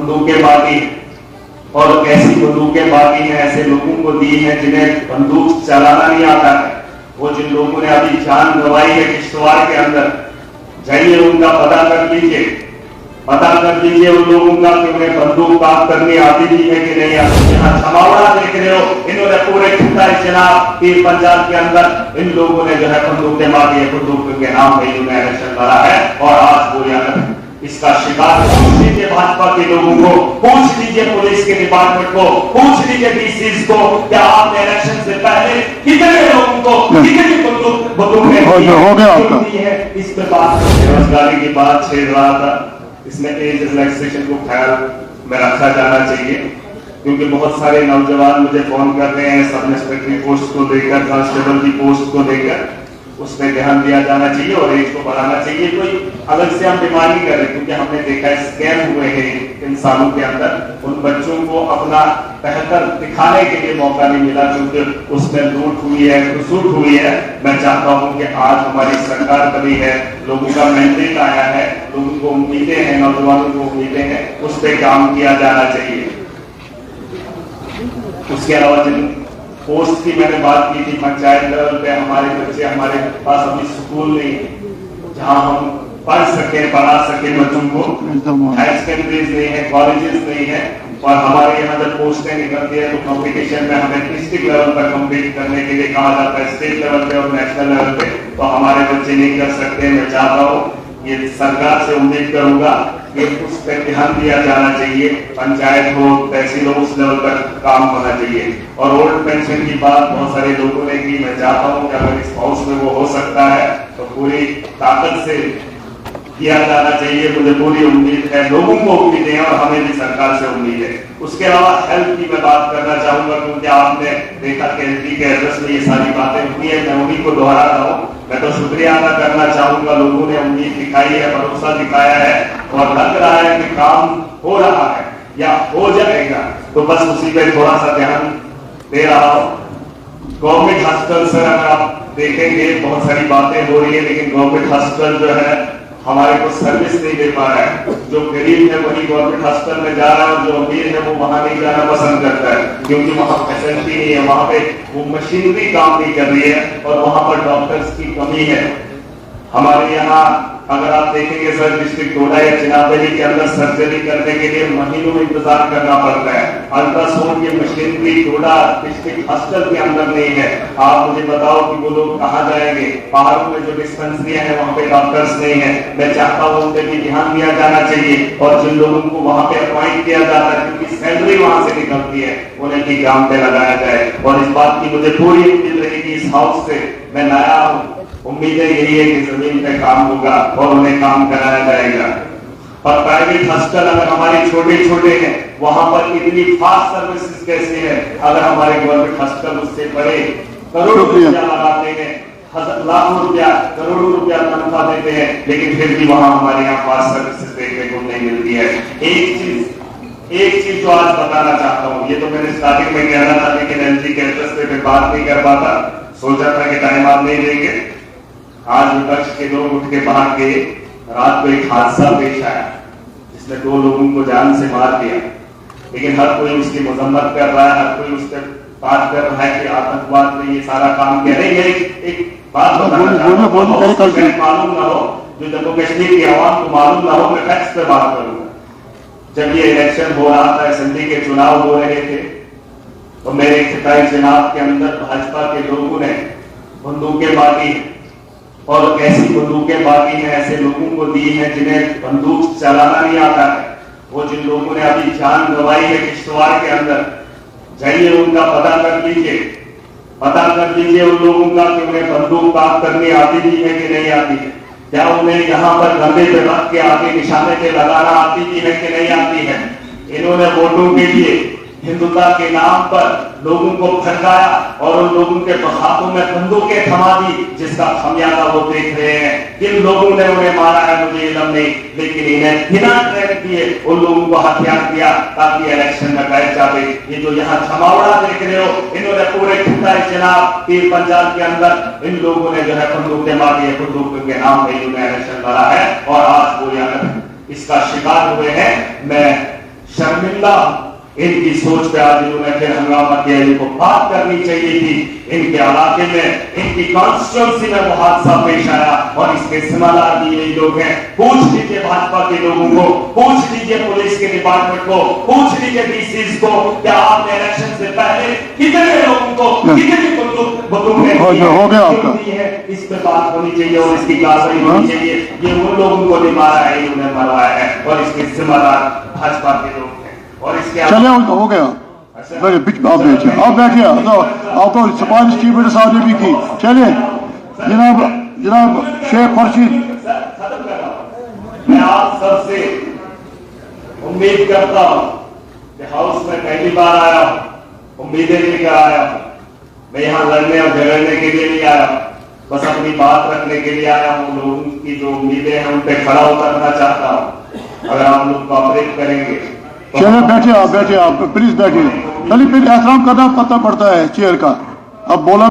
बंदूकें बांटी और ऐसी बंदूकें बांटी हैं, ऐसे लोगों को दी हैं जिन्हें बंदूक चलाना नहीं आता है। वो जिन लोगों ने अभी जान गंवाई है किश्तवाड़ के अंदर, जाइए उनका पता कर लीजिए उन लोगों का कि उन्हें बंदूक काम करनी आती भी है कि नहीं आती। यहाँ छमावड़ा देख रहे हो, इन्होंने पूरे खुदा जनाब पीर पंजाब के अंदर इन लोगों ने जो है बंदूकें मारी है, बंदूक के नाम पे इन्होंने इलेक्शन लड़ा है और आज वो यहाँ इसका शिकार। पूछ लीजिए भाजपा के लोगों को, पूछ लीजिए पुलिस के डिपार्टमेंट को, पूछ लीजिए डीसीज को, क्या आपने इलेक्शन से पहले कितने लोगों को कितनी बंदूक दी है। इस पे बात बेरोजगारी की बात छेड़ रहा था, इसमें एज रिलैक्सेशन को ख्याल में रखा जाना चाहिए, क्योंकि बहुत सारे नौजवान मुझे फोन कर रहे हैं सब इंस्पेक्टर पोस्ट को लेकर, कांस्टेबल की पोस्ट को लेकर, उस पर ध्यान दिया जाना चाहिए और एज को बढ़ाना चाहिए। कोई अलग से हम डिमांड नहीं कर रहे, क्योंकि हमने देखा है स्कैम हुए हैं इंसानों के अंदर, उन बच्चों को अपना बेहतर दिखाने के लिए मौका नहीं मिला, क्योंकि उसमें लूट हुई है, घुसूट हुई है। मैं चाहता हूं कि आज हमारी सरकार बनी है, लोगों का मैंडेट आया है, लोगों को उम्मीदें हैं, नौजवानों को उम्मीदें हैं, उस पर काम किया जाना चाहिए। उसके अलावा जिन पोस्ट की मैंने बात की थी, पंचायत लेवल पे हमारे बच्चे, हमारे पास अभी स्कूल नहीं जहां हम पढ़ सके, पढ़ा सके बच्चों को, हायर सेकेंडरीज नहीं है, कॉलेजेस नहीं है, और हमारे यहाँ जब पोस्टें निकलती है तो कंपटीशन में हमें डिस्ट्रिक्ट लेवल पर कम्पीट करने के लिए कहा जाता है, स्टेट लेवल पे और नेशनल लेवल पे, तो हमारे बच्चे नहीं कर सकते। मैं चाहता हूँ ये सरकार से उम्मीद करूंगा कि उस पर ध्यान दिया जाना चाहिए, पंचायत हो, तहसील हो, उस लेवल पर काम होना चाहिए। और ओल्ड पेंशन की बात बहुत सारे लोगों ने की, मैं चाहता हूं कि अगर इस हाउस में वो हो सकता है तो पूरी ताकत से किया जाना चाहिए। मुझे पूरी उम्मीद है, लोगों को उम्मीद है और हमें भी सरकार से उम्मीद है। उसके अलावा हेल्थ की मैं बात करना चाहूंगा, क्योंकि आपने देखा कि एमपी के एड्रेस में ये सारी बातें हुई है, मैं उन्हीं को दोहरा रहा हूँ। मैं तो शुक्रिया अदा करना चाहूंगा, लोगों ने उम्मीद दिखाई है, भरोसा दिखाया है और लग रहा है कि काम हो रहा है या हो जाएगा, तो बस उसी पे थोड़ा सा ध्यान दे रहा हूँ। गवर्नमेंट हॉस्पिटल सर अगर आप देखेंगे बहुत सारी बातें हो रही है, लेकिन गवर्नमेंट हॉस्पिटल जो है हमारे को सर्विस नहीं दे पा रहा है। जो गरीब है वही गवर्नमेंट हॉस्पिटल में जा रहा है और जो अमीर है वो वहां नहीं जाना पसंद करता है, क्योंकि वहां फैसिलिटी नहीं है, वहां पे वो मशीनरी काम नहीं कर रही है और वहां पर डॉक्टर्स की कमी है। हमारे यहाँ अगर आप देखेंगे सर, डिस्ट्रिक्ट टोडा या चिनाबेली के अंदर सर्जरी करने के लिए महीनों में इंतजार करना पड़ता है। अल्ट्रासाउंड की मशीनरी टोडा डिस्ट्रिक्ट हॉस्पिटल के अंदर नहीं है। आप मुझे बताओ कि वो लोग कहाँ जाएंगे? पहाड़ों में जो डिस्पेंसरियां हैं वहां पे डॉक्टर्स नहीं है। मैं चाहता हूँ उन पर भी ध्यान दिया जाना चाहिए और जिन लोगों को वहां पे अपॉइंट किया जाता है, क्योंकि सैलरी वहां से निकलती है, उन्हें भी काम पे लगाया जाए। और इस बात की मुझे पूरी उम्मीद रहेगी, इस हाउस से मैं लाया हूँ, उम्मीद यही है कि जमीन पे काम होगा और उन्हें काम कराया जाएगा। और प्राइवेट हॉस्पिटल अगर हमारे छोटे छोटे हैं, वहां पर इतनी फास्ट सर्विसेज कैसे है? अगर हमारे गवर्नमेंट हॉस्पिटल उससे बड़े करोड़ों रुपया लगाते हैं, लाखों रुपया, करोड़ों रुपया तनख्वाह देते हैं, लेकिन फिर भी वहां हमारे यहाँ फास्ट सर्विसेज देखने को नहीं मिलती है। एक चीज जो आज बताना चाहता हूँ, ये तो मैंने स्टार्टिंग में कहना था, लेकिन एलजी के एड्रेस पे मैं बात नहीं कर पाता, सोचा था कि टाइम आप नहीं देंगे। आज विपक्ष के लोग उठ के बाहर गए, रात को एक हादसा पेश आया जिसने 2 लोगों को जान से मार दिया, लेकिन हर कोई उसकी मजम्मत कर रहा है, हर कोई उससे बात कर रहा है कि आतंकवाद ने ये सारा काम किया। नहीं, एक बात मालूम ना हो, जो जम्मू कश्मीर की आवाम को मालूम ना हो, मैं फैक्ट्स पे बात करूंगा। जब ये इलेक्शन हो रहा था, असेंबली के चुनाव हो रहे थे, तो मेरे खिताई चुनाव के अंदर भाजपा के लोगों ने बंदूकें बांटी और ऐसी बंदूकें बांटी हैं, ऐसे लोगों को दी हैं जिन्हें बंदूक चलाना नहीं आता है। वो जिन लोगों ने अभी जान गंवाई है किश्तवाड़ के अंदर, जाइए उनका पता कर लीजिए उन लोगों का कि उन्हें बंदूक काम करनी आती भी है कि नहीं आती है। क्या उन्हें यहाँ पर गंदे पे रख के आगे निशाने पे लगाना आती भी है कि नहीं आती है? इन्होंने वोटों के लिए हिंदुत्व के नाम पर लोगों को भड़काया और उन लोगों के हाथों में बंदूकें थमा दी, जिसका खमियाजा वो देख रहे हैं। किन लोगों ने उन्हें मारा है मुझे इल्म नहीं, लेकिन इन्हें बिना ट्रेन किए उन लोगों को हथियार दिया ताकि इलेक्शन में बैठ जाए। ये जो यहाँ छमावड़ा देख रहे हो, इन्होंने पूरे खुदा जनाब पीर पंजाब के अंदर इन लोगों ने जो है बंदूकें मारी है, बंदूक के नाम पे इन्होंने इलेक्शन लड़ा है और आज वो यहाँ इसका शिकार हुए हैं। मैं शर्मिंदा इनकी सोच पे आज इन्होंने फिर हंगामा किया। इनको बात करनी चाहिए थी। इनके इलाके में, इनकी कॉन्स्टिट्यूंसी में वो हादसा पेश आया और इसके जिम्मेदार भी यही लोग हैं। पूछ लीजिए भाजपा के लोगों को, पूछ लीजिए पुलिस के डिपार्टमेंट को, पूछ लीजिए डीसीज को, क्या आपने इलेक्शन से पहले कितने लोगों को कितनी बंदूकें हो गया आपका है? इस पे बात होनी चाहिए और इसकी कार्रवाई होनी चाहिए। ये उन लोगों को नहीं मारा है, इन्होंने मरवाया है और इसके जिम्मेदार भाजपा के लोग हैं। और इसके चले हो गया। आप बैठिए। आप तो सिपाही स्टीवन साहब ने भी की। चलिए जनाब शेख खुर्शीद। मैं आप सबसे उम्मीद करता हूं कि हाउस में पहली बार आया हूं, उम्मीदें लेकर आया हूं। मैं यहाँ लड़ने और झगड़ने के लिए नहीं आया, बस अपनी बात रखने के लिए आया हूँ। लोगों की जो उम्मीदें हैं उन पर खड़ा उतरना चाहता हूँ। अगर आप लोग कोऑपरेट करेंगे। चलिए बैठिए आप प्लीज बैठिए। चलिए फिर एहतराम करना पता पड़ता है चेयर का। अब बोला